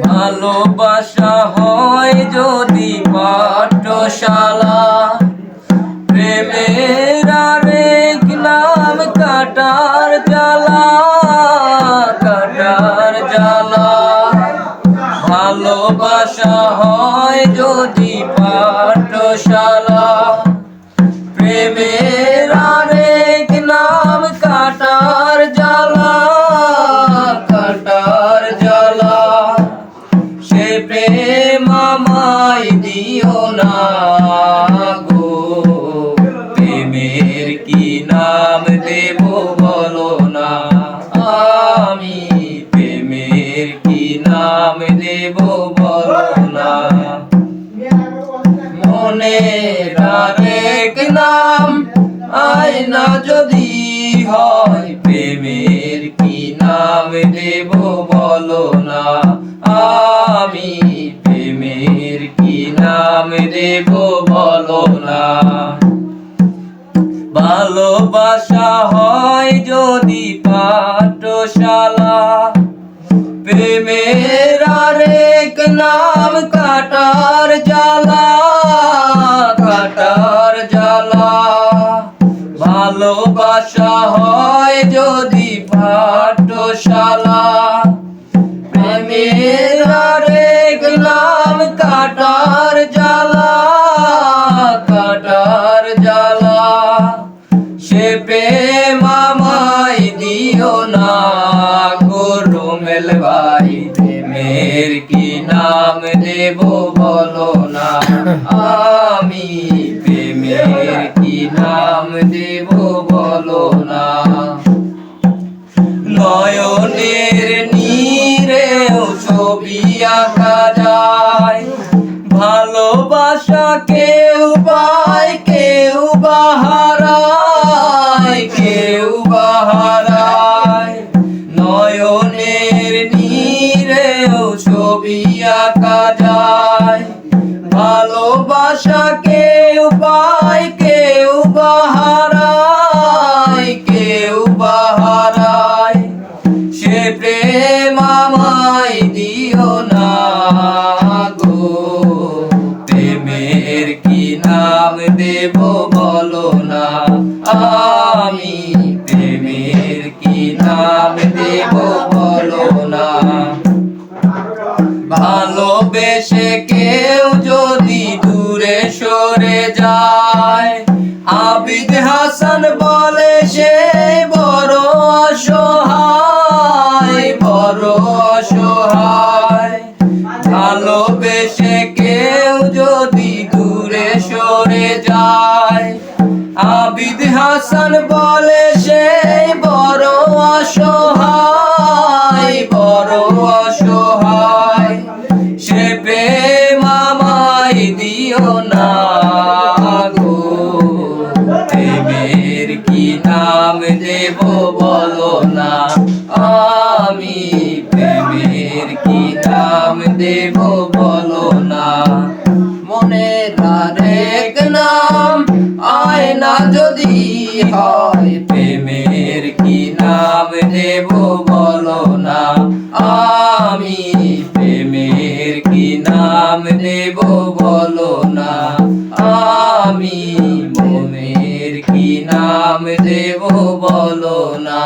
ভালোবাসা হয় যদি পাঠশালা, প্রেমের আরেক নাম কাটার জ্বালা, কাটার জ্বালা। ভালোবাসা হয় যদি পাঠশালা, প্রেমের আরেক নাম কাটার জ্বালা, কাটার জ্বালা। সে প্রেম আমায় দিও না গো, প্রেমের কি নাম দেব বলো না, আমি প্রেমের কি নাম দেব বলো না। মনের আরেক নাম আয়না যদি হয়, প্রেমের কি নাম দেব বলো না, আমি প্রেমের কি নাম দেব বলো না। ভালোবাসা হয় যদি পাঠশালা, প্রেমের আরেক নাম কাটার জ্বালা, কাটার জ্বালা। ভালোবাসা হয় যদি পাঠশালা, প্রেমের আরেক নাম কাটার জ্বালা, কাটার জ্বালা। সে প্রেম আমায় দিও না গো রুমেল ভাই, প্রেমের কি নাম দেব বলো না, আমি প্রেমের কি নাম দেব বলো না। নয়নের নীরেও ছবি আঁকা যায়, ভালোবাসা কেউ পায় কেউ বাহারায়, কেউ বাহারায়। নয়নের নীরেও ছবি আঁকা যায়, ভালোবাসা কেউ পায় কেউ বাহারায়, কেউ বাহারায়। সে প্রেম আমায় দিও না গো, প্রেমের কি নাম দেব বলো না, আমি প্রেমের কি নাম দেব বলো না। ভালোবেসে কেউ যদি দূরে সরে যায়, আবিদ হাসান বলে সে বড় অসহায়, বড় অসহায়। ভালোবেসে কেউ যদি দূরে সরে যায়, আবিদ হাসান বলে সে বড় অসহায়, বড় অসহায়। সে প্রেম আমায় দিও না গো, প্রেমের কি নাম দেব বলো না, আমি প্রেমের কি নাম দেব বলো না। মনের আরেক নাম আয়না যদি হয়, প্রেমের কি নাম দেব বলো না, আমি প্রেমের কি নাম দেব বলো না, আমি মনের কি নাম দেব বলো না।